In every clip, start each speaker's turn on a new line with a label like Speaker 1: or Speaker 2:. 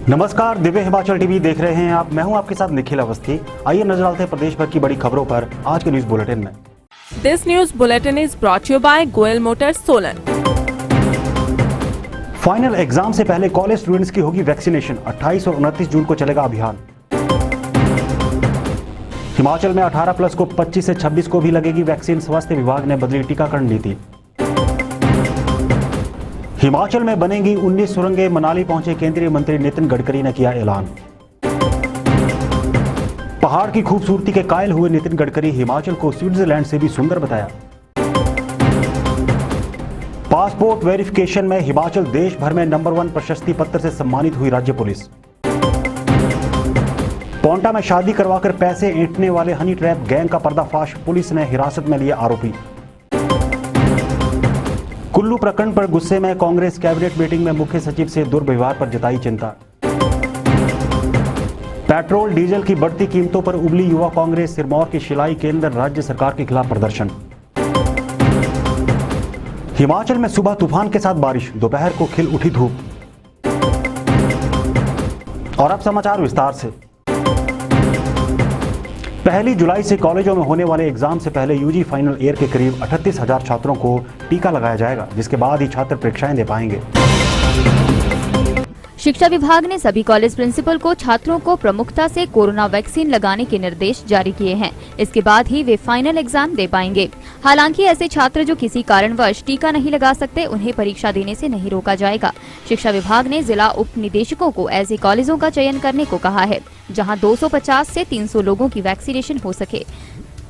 Speaker 1: नमस्कार, दिव्य हिमाचल टीवी देख रहे हैं आप। मैं हूं आपके साथ निखिल अवस्थी। आइए नजर डालते हैं प्रदेश भर की बड़ी खबरों पर आज के न्यूज बुलेटिन में।
Speaker 2: This news bulletin is brought you by Goyal motors Solan.
Speaker 1: Final exam से पहले कॉलेज स्टूडेंट्स की होगी वैक्सीनेशन। 28 और 29 जून को चलेगा अभियान। हिमाचल में 18+ को 25 से 26 को भी लगेगी वैक्सीन। स्वास्थ्य विभाग ने बदली टीकाकरण नीति। हिमाचल में बनेंगी 19 सुरंगें। मनाली पहुंचे केंद्रीय मंत्री नितिन गडकरी ने किया ऐलान। पहाड़ की खूबसूरती के कायल हुए नितिन गडकरी हिमाचल को स्विट्जरलैंड से भी सुंदर बताया। पासपोर्ट वेरिफिकेशन में हिमाचल देश भर में नंबर 1 प्रशस्ति पत्र से सम्मानित हुई राज्य पुलिस। पोंटा में शादी करवाकर पैसे ऐंठने वाले हनी ट्रैप गैंग का पर्दाफाश। पुलिस ने हिरासत में लिए आरोपी। कुल्लू प्रकरण पर गुस्से में कांग्रेस कैबिनेट मीटिंग में मुख्य सचिव से दुर्व्यवहार पर जताई चिंता। पेट्रोल डीजल की बढ़ती कीमतों पर उबली युवा कांग्रेस। सिरमौर की शिलाई केंद्र राज्य सरकार के खिलाफ प्रदर्शन। हिमाचल में सुबह तूफान के साथ बारिश, दोपहर को खिल उठी धूप। और अब समाचार विस्तार से। 1 जुलाई से कॉलेजों में होने वाले एग्जाम से पहले यूजी फाइनल ईयर के करीब 38,000 छात्रों को टीका लगाया जाएगा, जिसके बाद ही छात्र परीक्षाएं दे पाएंगे।
Speaker 3: शिक्षा विभाग ने सभी कॉलेज प्रिंसिपल को छात्रों को प्रमुखता से कोरोना वैक्सीन लगाने के निर्देश जारी किए हैं। इसके बाद ही वे फाइनल एग्जाम दे पाएंगे। हालांकि ऐसे छात्र जो किसी कारणवश टीका नहीं लगा सकते, उन्हें परीक्षा देने से नहीं रोका जाएगा। शिक्षा विभाग ने जिला उप निदेशकों को ऐसे कॉलेजों का चयन करने को कहा है जहां 250 से 300 लोगों की वैक्सीनेशन हो सके।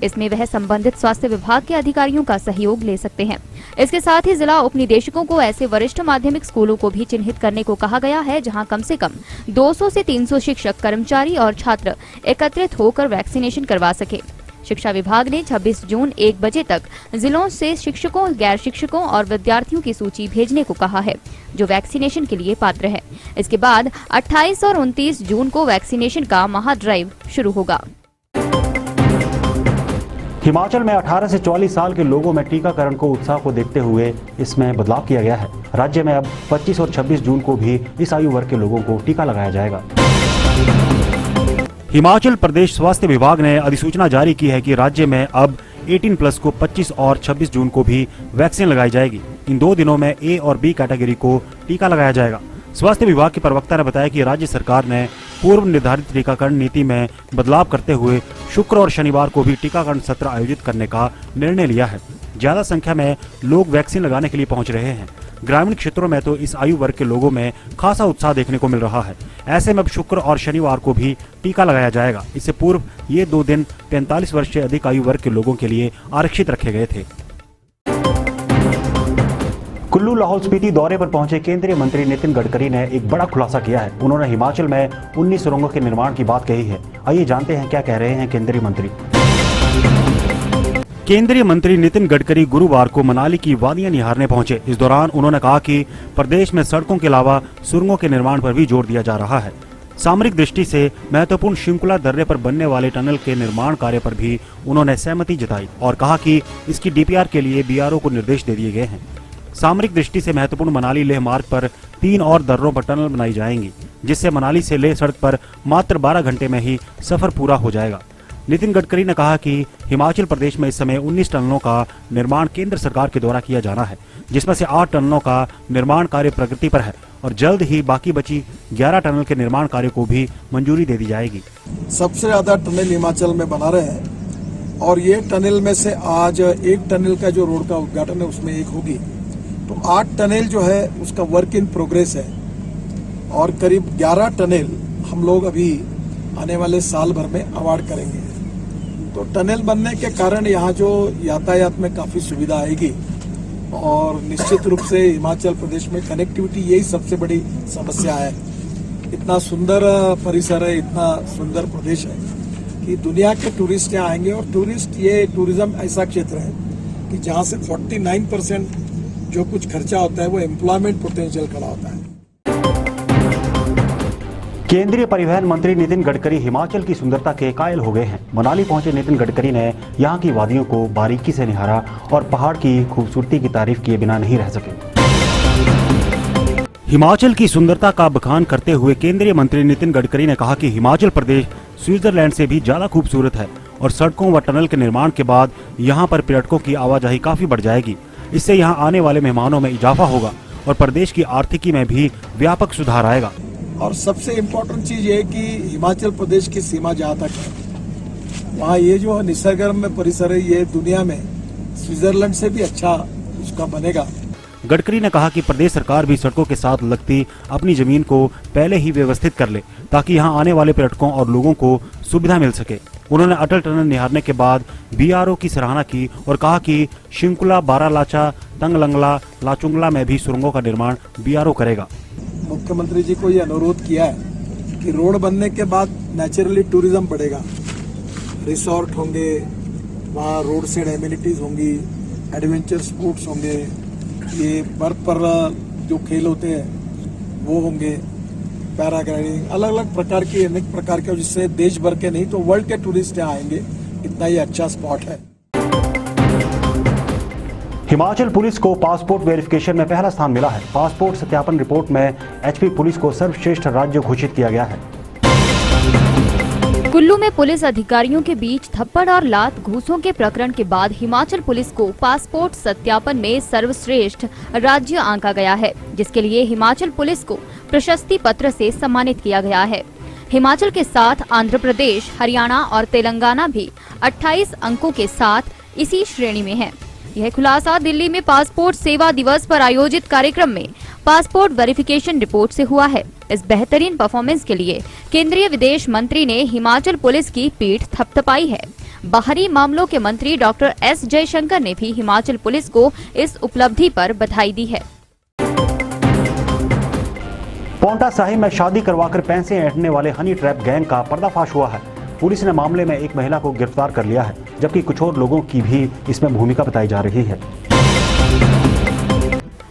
Speaker 3: इसमें वह संबंधित स्वास्थ्य विभाग के अधिकारियों का सहयोग ले सकते हैं। इसके साथ ही जिला उप निदेशकों को ऐसे वरिष्ठ माध्यमिक स्कूलों को भी चिन्हित करने को कहा गया है जहां कम से कम 200 से 300 शिक्षक, कर्मचारी और छात्र एकत्रित होकर वैक्सीनेशन करवा सके। शिक्षा विभाग ने 26 जून 1 बजे तक जिलों से शिक्षकों, गैर शिक्षकों और विद्यार्थियों की सूची भेजने को कहा है जो वैक्सीनेशन के लिए पात्र है। इसके बाद 28 और 29 जून को वैक्सीनेशन का महाड्राइव शुरू होगा।
Speaker 1: हिमाचल में 18 से 44 साल के लोगों में टीकाकरण को उत्साह को देखते हुए इसमें बदलाव किया गया है। राज्य में अब 25 और 26 जून को भी इस आयु वर्ग के लोगों को टीका लगाया जाएगा। हिमाचल प्रदेश स्वास्थ्य विभाग ने अधिसूचना जारी की है कि राज्य में अब 18+ को 25 और 26 जून को भी वैक्सीन लगाई जाएगी। इन 2 दिनों में ए और बी कैटेगरी को टीका लगाया जाएगा। स्वास्थ्य विभाग के प्रवक्ता ने बताया कि राज्य सरकार ने पूर्व निर्धारित टीकाकरण नीति में बदलाव करते हुए शुक्र और शनिवार को भी टीकाकरण सत्र आयोजित करने का निर्णय लिया है। ज्यादा संख्या में लोग वैक्सीन लगाने के लिए पहुंच रहे हैं। ग्रामीण क्षेत्रों में तो इस आयु वर्ग के लोगों में खासा उत्साह देखने को मिल रहा है। ऐसे में अब शुक्र और शनिवार को भी टीका लगाया जाएगा। इससे पूर्व ये 2 दिन 45 वर्ष से अधिक आयु वर्ग के लोगों के लिए आरक्षित रखे गए थे। कुल्लू लाहौल स्पीति दौरे पर पहुंचे केंद्रीय मंत्री नितिन गडकरी ने एक बड़ा खुलासा किया है। उन्होंने हिमाचल में 19 सुरंगों के निर्माण की बात कही है। आइए जानते हैं क्या कह रहे हैं केंद्रीय मंत्री। केंद्रीय मंत्री नितिन गडकरी गुरुवार को मनाली की वादियां निहारने पहुंचे। इस दौरान उन्होंने कहा कि प्रदेश में सड़कों के अलावा सुरंगों के निर्माण पर भी जोर दिया जा रहा है। सामरिक दृष्टि से महत्वपूर्ण शिंकुला दर्रे पर बनने वाले टनल के निर्माण कार्य पर भी उन्होंने सहमति जताई और कहा कि इसकी डीपीआर के लिए बीआरओ को निर्देश दे दिए गए हैं। सामरिक दृष्टि से महत्वपूर्ण मनाली लेह मार्ग पर 3 और दर्रों पर टनल बनाई जाएंगी, जिससे मनाली से लेह सड़क पर मात्र 12 घंटे में ही सफर पूरा हो जाएगा। नितिन गडकरी ने कहा कि हिमाचल प्रदेश में इस समय 19 टनलों का निर्माण केंद्र सरकार के द्वारा किया जाना है, जिसमें से 8 टनलों का निर्माण कार्य प्रगति पर है और जल्द ही बाकी बची 11 टनल के निर्माण कार्य को भी मंजूरी दे दी जाएगी।
Speaker 4: सबसे ज्यादा टनल हिमाचल में बना रहे हैं और ये टनल में से आज 1 टनल का जो रोड का उद्घाटन है उसमें 1 होगी, तो 8 टनल जो है उसका वर्क इन प्रोग्रेस है और करीब 11 टनल हम लोग अभी आने वाले साल भर में अवार्ड करेंगे। तो टनल बनने के कारण यहाँ जो यातायात में काफ़ी सुविधा आएगी और निश्चित रूप से हिमाचल प्रदेश में कनेक्टिविटी यही सबसे बड़ी समस्या है। इतना सुंदर परिसर है, इतना सुंदर प्रदेश है कि दुनिया के टूरिस्ट यहाँ आएंगे और टूरिज्म ऐसा क्षेत्र है कि जहाँ से 49% जो कुछ खर्चा होता है वो एम्प्लॉयमेंट पोटेंशियल खड़ा होता है।
Speaker 1: केंद्रीय परिवहन मंत्री नितिन गडकरी हिमाचल की सुंदरता के कायल हो गए हैं। मनाली पहुंचे नितिन गडकरी ने यहां की वादियों को बारीकी से निहारा और पहाड़ की खूबसूरती की तारीफ किए बिना नहीं रह सके। हिमाचल की सुंदरता का बखान करते हुए केंद्रीय मंत्री नितिन गडकरी ने कहा कि हिमाचल प्रदेश स्विट्जरलैंड से भी ज्यादा खूबसूरत है और सड़कों व टनल के निर्माण के बाद यहाँ पर पर्यटकों की आवाजाही काफी बढ़ जाएगी। इससे यहाँ आने वाले मेहमानों में इजाफा होगा और प्रदेश की आर्थिकी में भी व्यापक सुधार आएगा।
Speaker 4: और सबसे इम्पोर्टेंट चीज ये है कि हिमाचल प्रदेश की सीमा जहाँ तक है, वहाँ ये जो निसर्गरम्य परिसर है, ये दुनिया में स्विट्जरलैंड से भी अच्छा उसका बनेगा।
Speaker 1: गडकरी ने कहा कि प्रदेश सरकार भी सड़कों के साथ लगती अपनी जमीन को पहले ही व्यवस्थित कर ले ताकि यहां आने वाले पर्यटकों और लोगों को सुविधा मिल सके। उन्होंने अटल टनल निहारने के बाद बीआरओ की सराहना की और कहा कि शिंकुला, बारालाचा, तंगलंगला, लाचुंगला में भी सुरंगों का निर्माण बीआरओ करेगा।
Speaker 4: मुख्यमंत्री जी को ये अनुरोध किया है कि रोड बनने के बाद नेचुरली टूरिज्म बढ़ेगा, रिसोर्ट होंगे, वहाँ रोड साइड एमिनिटीज होंगी, एडवेंचर स्पोर्ट्स होंगे, ये बर्फ पर जो खेल होते हैं वो होंगे, पैराग्लाइडिंग, अलग अलग प्रकार के अनेक प्रकार के, जिससे देश भर के नहीं तो वर्ल्ड के टूरिस्ट यहाँ आएंगे। इतना ही अच्छा स्पॉट है।
Speaker 1: हिमाचल पुलिस को पासपोर्ट वेरिफिकेशन में पहला स्थान मिला है। पासपोर्ट सत्यापन रिपोर्ट में एचपी पुलिस को सर्वश्रेष्ठ राज्य घोषित किया गया है।
Speaker 3: कुल्लू में पुलिस अधिकारियों के बीच थप्पड़ और लात घूसों के प्रकरण के बाद हिमाचल पुलिस को पासपोर्ट सत्यापन में सर्वश्रेष्ठ राज्य आंका गया है, जिसके लिए हिमाचल पुलिस को प्रशस्ति पत्र से सम्मानित किया गया है। हिमाचल के साथ आंध्र प्रदेश, हरियाणा और तेलंगाना भी 28 अंकों के साथ इसी श्रेणी में है। यह खुलासा दिल्ली में पासपोर्ट सेवा दिवस पर आयोजित कार्यक्रम में पासपोर्ट वेरिफिकेशन रिपोर्ट से हुआ है। इस बेहतरीन परफॉर्मेंस के लिए केंद्रीय विदेश मंत्री ने हिमाचल पुलिस की पीठ थपथपाई है। बाहरी मामलों के मंत्री डॉक्टर एस जयशंकर ने भी हिमाचल पुलिस को इस उपलब्धि पर बधाई दी है।
Speaker 1: पांवटा साहिब में शादी करवाकर पैसे ऐंठने वाले हनी ट्रैप गैंग का पर्दाफाश हुआ है। पुलिस ने मामले में एक महिला को गिरफ्तार कर लिया है, जबकि कुछ और लोगों की भी इसमें भूमिका बताई जा रही है।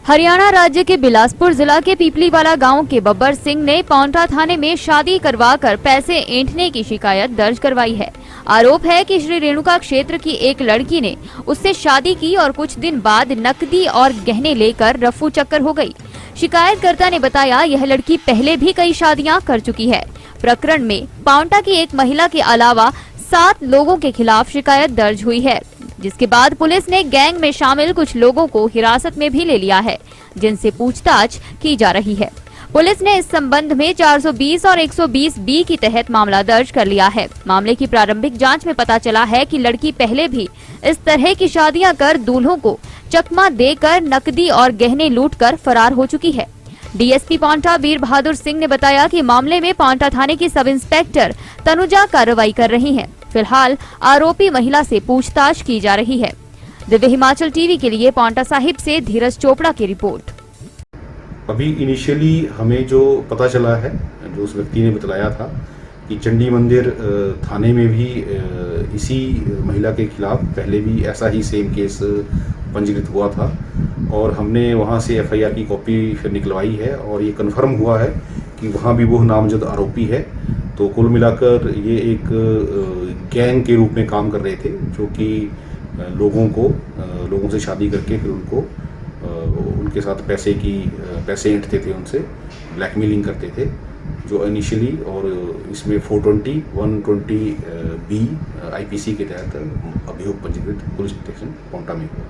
Speaker 3: हरियाणा राज्य के बिलासपुर जिला के पीपलीवाला गांव के बब्बर सिंह ने पांवटा थाने में शादी करवाकर पैसे ऐंठने की शिकायत दर्ज करवाई है। आरोप है कि श्री रेणुका क्षेत्र की एक लड़की ने उससे शादी की और कुछ दिन बाद नकदी और गहने लेकर रफू चक्कर हो गई। शिकायतकर्ता ने बताया यह लड़की पहले भी कई शादियां कर चुकी है। प्रकरण में पांवटा की एक महिला के अलावा 7 लोगों के खिलाफ शिकायत दर्ज हुई है, जिसके बाद पुलिस ने गैंग में शामिल कुछ लोगों को हिरासत में भी ले लिया है, जिनसे पूछताछ की जा रही है। पुलिस ने इस संबंध में 420 और 120 बी की तहत मामला दर्ज कर लिया है। मामले की प्रारंभिक जांच में पता चला है कि लड़की पहले भी इस तरह की शादियां कर दूल्हों को चकमा देकर नकदी और गहने लूटकर फरार हो चुकी है। डीएसपी पांवटा वीर बहादुर सिंह ने बताया कि मामले में पांवटा थाने की सब इंस्पेक्टर तनुजा कार्रवाई कर रही हैं। फिलहाल आरोपी महिला से पूछताछ की जा रही है। दिव्य हिमाचल टीवी के लिए पांवटा साहिब से धीरज चोपड़ा की रिपोर्ट।
Speaker 5: अभी इनिशियली हमें जो पता चला है, जो उस व्यक्ति ने बतलाया था कि चंडी मंदिर थाने में भी इसी महिला के खिलाफ पहले भी ऐसा ही सेम केस पंजीकृत हुआ था और हमने वहां से एफआईआर की कॉपी फिर निकलवाई है और ये कंफर्म हुआ है कि वहां भी वो नामजद आरोपी है। तो कुल मिलाकर ये एक गैंग के रूप में काम कर रहे थे, जो कि लोगों से शादी करके फिर उनके साथ पैसे ऐंठते थे, उनसे ब्लैकमेलिंग करते थे, जो इनिशियली। और इसमें 420, 120 बी आईपीसी के तहत अभियोग पंजीकृत पुलिस स्टेशन पांवटा में हुआ।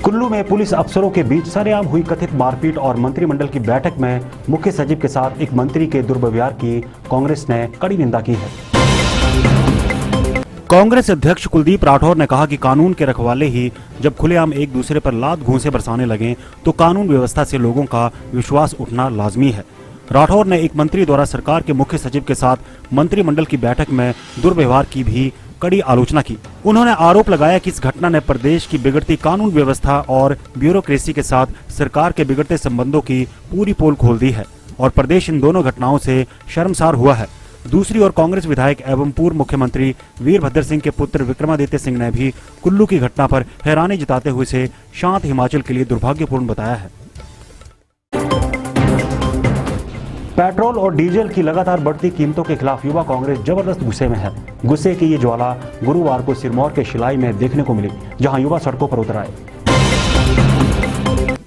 Speaker 1: कुल्लू में पुलिस अफसरों के बीच सरेआम हुई कथित मारपीट और मंत्रिमंडल की बैठक में मुख्य सचिव के साथ एक मंत्री के दुर्व्यवहार की कांग्रेस ने कड़ी निंदा की है। कांग्रेस अध्यक्ष कुलदीप राठौर ने कहा कि कानून के रखवाले ही जब खुलेआम एक दूसरे पर लात घूंसे बरसाने लगे तो कानून व्यवस्था से लोगों का विश्वास उठना लाजमी है। राठौर ने एक मंत्री द्वारा सरकार के मुख्य सचिव के साथ मंत्रिमंडल की बैठक में दुर्व्यवहार की भी कड़ी आलोचना की। उन्होंने आरोप लगाया कि इस घटना ने प्रदेश की बिगड़ती कानून व्यवस्था और ब्यूरोक्रेसी के साथ सरकार के बिगड़ते संबंधों की पूरी पोल खोल दी है और प्रदेश इन दोनों घटनाओं से शर्मसार हुआ है। दूसरी ओर कांग्रेस विधायक एवं पूर्व मुख्यमंत्री वीरभद्र सिंह के पुत्र विक्रमादित्य सिंह ने भी कुल्लू की घटना पर हैरानी जताते हुए इसे शांत हिमाचल के लिए दुर्भाग्यपूर्ण बताया है। पेट्रोल और डीजल की लगातार बढ़ती कीमतों के खिलाफ युवा कांग्रेस जबरदस्त गुस्से में है। गुस्से की ये ज्वाला गुरुवार को सिरमौर के शिलाई में देखने को मिली, जहां युवा सड़कों पर उतर आए।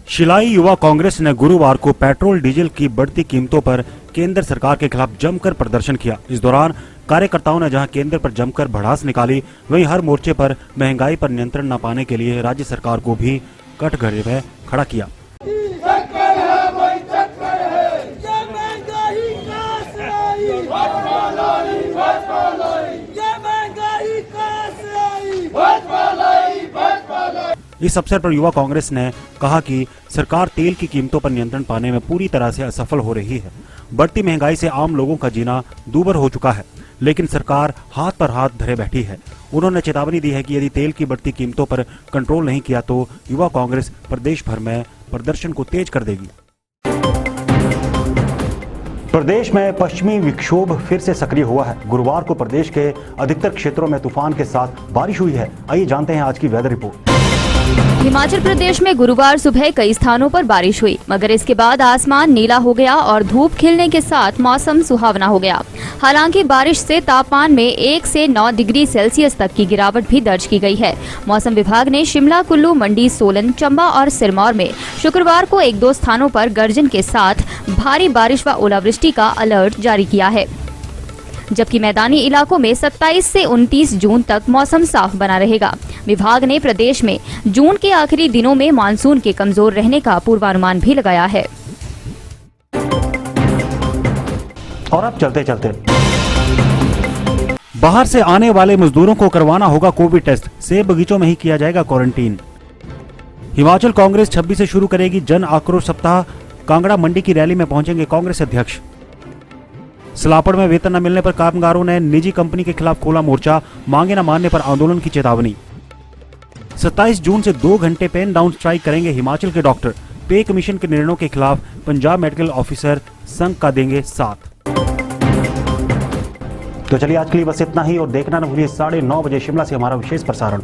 Speaker 1: शिलाई युवा कांग्रेस ने गुरुवार को पेट्रोल डीजल की बढ़ती कीमतों पर केंद्र सरकार के खिलाफ जमकर प्रदर्शन किया। इस दौरान कार्यकर्ताओं ने जहां केंद्र पर जमकर भड़ास निकाली, वहीं हर मोर्चे पर महंगाई पर नियंत्रण न पाने के लिए राज्य सरकार को भी कटघरे में खड़ा किया। इस अवसर पर युवा कांग्रेस ने कहा कि सरकार तेल की कीमतों पर नियंत्रण पाने में पूरी तरह से असफल हो रही है। बढ़ती महंगाई से आम लोगों का जीना दूभर हो चुका है, लेकिन सरकार हाथ पर हाथ धरे बैठी है। उन्होंने चेतावनी दी है कि यदि तेल की बढ़ती कीमतों पर कंट्रोल नहीं किया तो युवा कांग्रेस प्रदेश भर में प्रदर्शन को तेज कर देगी। प्रदेश में पश्चिमी विक्षोभ फिर से सक्रिय हुआ है। गुरुवार को प्रदेश के अधिकतर क्षेत्रों में तूफान के साथ बारिश हुई है। आइए जानते हैं आज की वेदर रिपोर्ट।
Speaker 3: हिमाचल प्रदेश में गुरुवार सुबह कई स्थानों पर बारिश हुई, मगर इसके बाद आसमान नीला हो गया और धूप खिलने के साथ मौसम सुहावना हो गया। हालांकि बारिश से तापमान में 1 से 9 डिग्री सेल्सियस तक की गिरावट भी दर्ज की गई है। मौसम विभाग ने शिमला, कुल्लू, मंडी, सोलन, चंबा और सिरमौर में शुक्रवार को 1-2 स्थानों पर गर्जन के साथ भारी बारिश व ओलावृष्टि का अलर्ट जारी किया है, जबकि मैदानी इलाकों में 27 से 29 जून तक मौसम साफ बना रहेगा। विभाग ने प्रदेश में जून के आखिरी दिनों में मानसून के कमजोर रहने का पूर्वानुमान भी लगाया है।
Speaker 1: और अब चलते चलते बाहर से आने वाले मजदूरों को करवाना होगा कोविड टेस्ट, सेब बगीचों में ही किया जाएगा क्वारंटीन। हिमाचल कांग्रेस 26 से शुरू करेगी जन आक्रोश सप्ताह। कांगड़ा मंडी की रैली में पहुंचेंगे कांग्रेस अध्यक्ष। सलापड़ में वेतन न मिलने पर कामगारों ने निजी कंपनी के खिलाफ खोला मोर्चा, मांगे न मानने पर आंदोलन की चेतावनी। 27 जून से 2 घंटे पेन डाउन स्ट्राइक करेंगे हिमाचल के डॉक्टर। पे कमीशन के निर्णयों के खिलाफ पंजाब मेडिकल ऑफिसर संघ का देंगे साथ। तो चलिए आज के लिए बस इतना ही और देखना न भूलिए 9:30 बजे शिमला से हमारा विशेष प्रसारण।